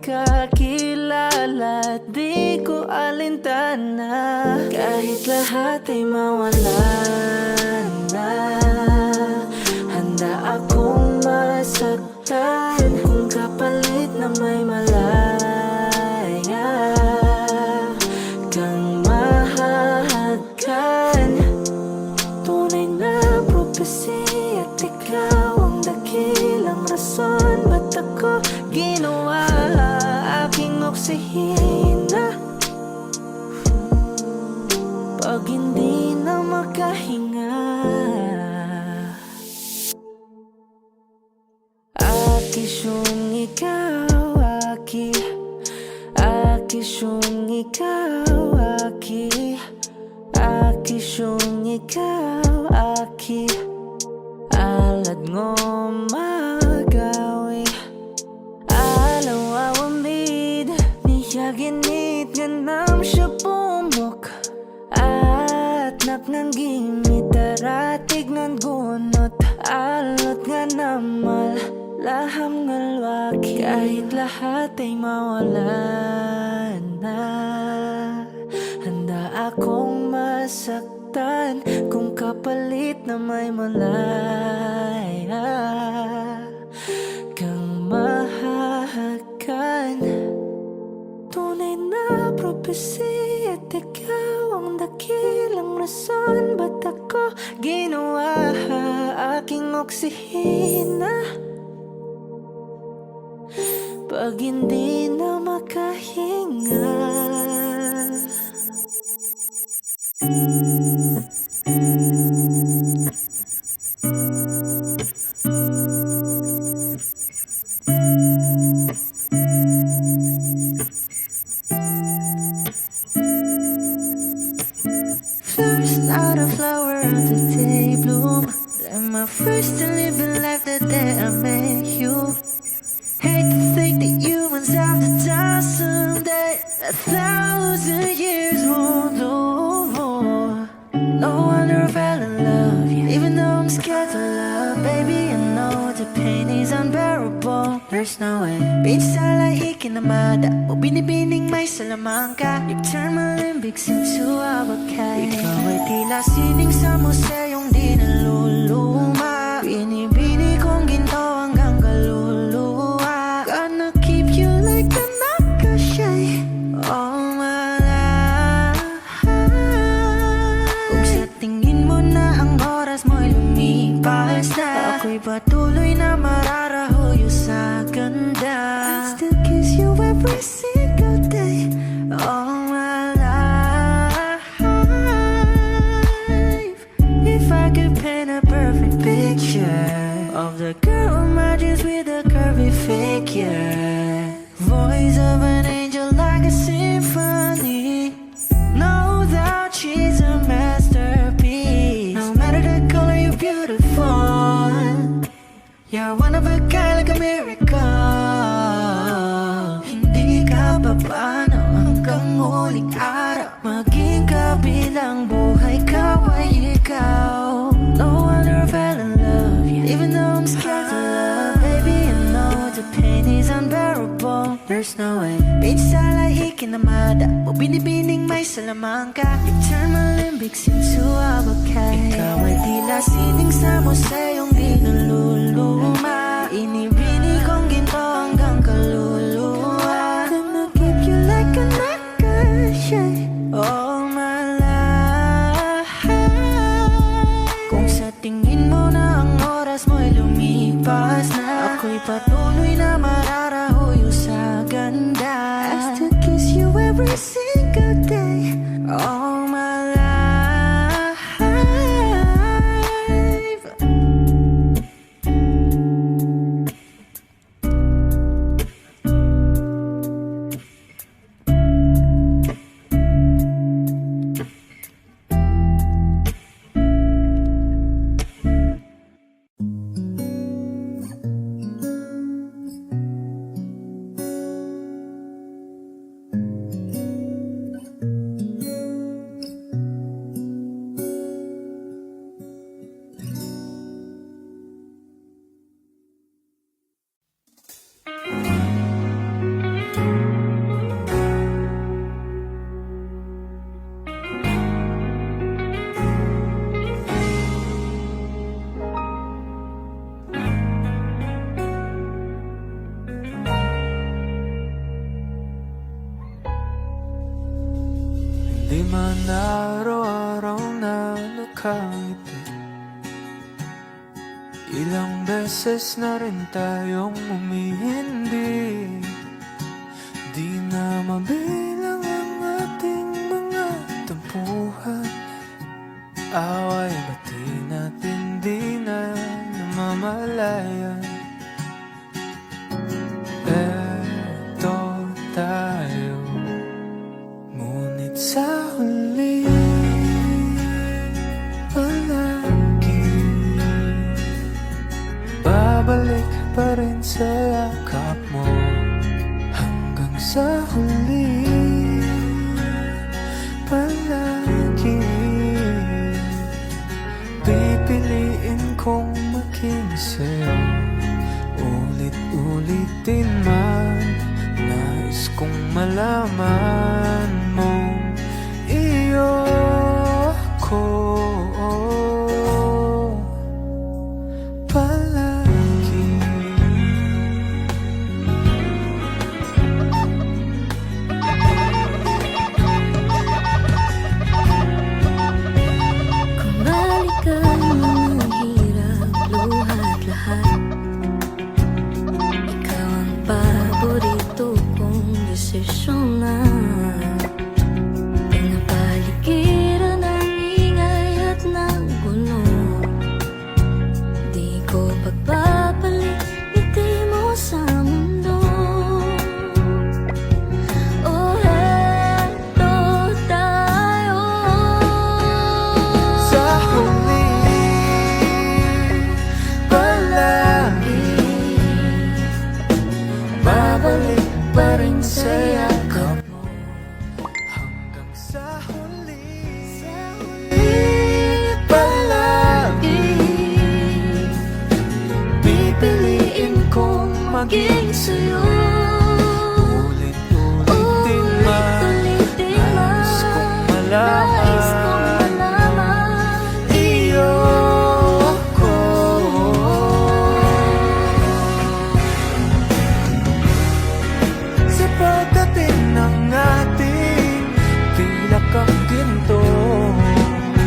ka kilala, di ko alintana. Kahit lahat ay mawala na, handa akong masaktan kung kapalit na may malaya kang mahahagkan. Tunay na propesya at ikaw ang dakilang rason ba't ako ginawa aking oksihina. Pag hindi na makahinga, akisyong ikaw, akisyong ikaw, akisyong ikaw, alad ngo magawi alaw awamid niya ginit ganam siya pumok at naknanggimit daratig ng gunot alot nga namal laham ngalwaki. Kahit lahat ay mawala na, handa akong masaktan kung kapalit na may malaya kang mahahagkan. Tunay na propesya at ikaw ang dakilang rason ba't ako ginawa aking oksihina. Pag hindi na makahinga, flowers not a flower of the day bloom, like my first to live in life the day I met you. Hate to think that humans have the time someday 1,000 years won't do. No wonder I fell in love, yeah. Even though I'm scared to love, baby, I know the pain is unbearable. There's no way Pinsala ikinamada o binibining may salamang ka. You've turned my limbics into a bakay. Ikaw ay tila sining sa museyong di naluluma. Binibini kong ginto hanggang kaluluwa. Gonna keep you like a nakashay all my life. Kung sa tingin mo na ang oras mo'y lumipas na, ako'y patuloy na mararahuyo sa ganda. I still kiss you every single day all my life. If I could paint a perfect picture of the girl in my dreams with a curvy figure, voice of an angel like a symphony, no doubt she's a masterpiece. No matter the color, you're beautiful. You're one of a kind, like a miracle. Hindi ka papaano hanggang huling araw, maging kabilang buhay ka ay ikaw. No wonder I fell in love, yeah. Even though I'm scared to love, baby, I know the pain is unbearable. There's no way Pinsala ikinamada o binibining may salamang ka. You've turned my limbics into a bakay. Ikaw ay tila sining sa museyong di naluluma. Inibini kong ginto hanggang kaluluwa. Gonna keep you like a nakashay all my life. Kung sa tingin mo na ang oras mo'y lumipas na, ako'y patuloy na mararahuyo sa ganda. I still kiss you every single day all my life. Di man araw-araw na nakangiti, ilang beses na rin tayong umihindi. Di na mabilang ang ating mga tampuhan, away bati natin di na namamalayan. Eto tayo, ngunit sa huli palagi babalik pa rin sa yakap mo. Hanggang sa huli palagi pipiliin kong maging sa'yo. Ulit-ulitin man, nais kong malaman mo iyo ko palagi. Kung balikan mo ang hirap, luha at lahat, ikaw ang paborito kong desisyon na. Pinapaligiran ng ingay at ng gulo, di ko pagpapalit ngiti mo sa mundo. Oh, eto tayo. Sa huli palagi babalik pa rin sa yakap mo. Hanggang sa huli palagi pipiliin kong maging sa'yo. Ulit-ulitin man, nais kong malaman iyo ko. Sa pagdating ng ating pilak ang ginto,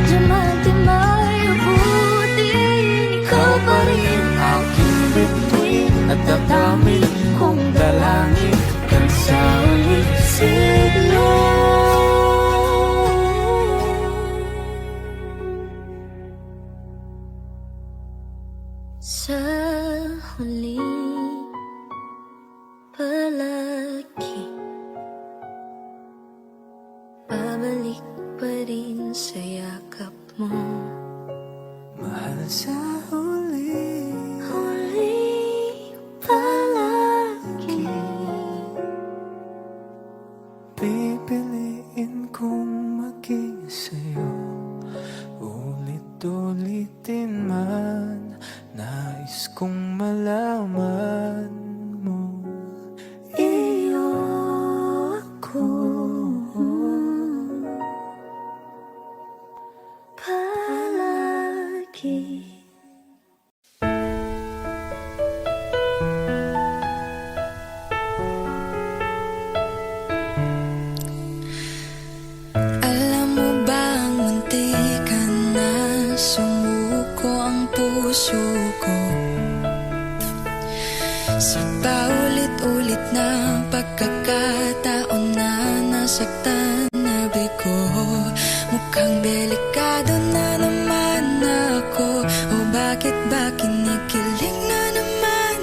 Diamante may abutin, ikaw pa rin aking bituin at damdamin kong dalangin hanggang sa ulit siglo. sa huli palagi babalik pa rin sa yakap mo. Mahal sa huli Huli palagi pipiliin kong maging sa'yo. Ulit-ulitin man, nais kong malaman mo iyo ako palagi. Alam mo bang muntika na sumuko ang puso ko sa paulit-ulit na pagkakataon na nasaktan na bigo. Mukhang delikado na naman ako, o bakit ba kinikilig na naman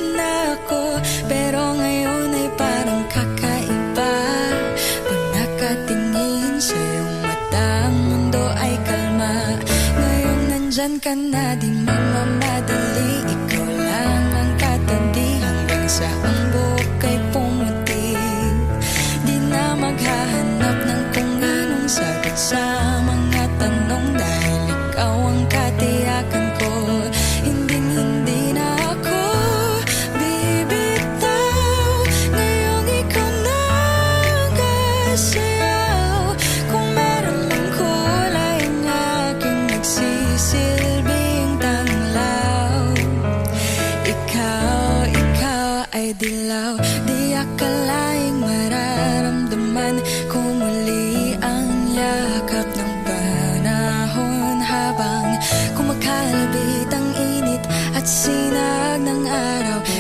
ako? Pero ngayon ay parang kakaiba, pag nakatingin sa iyong mata ang mundo ay kalma. Ngayong nandyan ka na, di mamamadali, ikaw lang ang katabi hanggang sa ang buhok ay pumuti. Di na maghahanap ng kung anong sagot sa mga tanong, dahil ikaw ang katiyakan ko. Hindi na ako bibitaw, ngayong ikaw na ang kasayaw. Kung meron mang kulay ang aking nagsisilbing tanglaw, ikaw ay dilaw. Di akalaing mararamdaman ko muli ang yakap at sinag ng araw.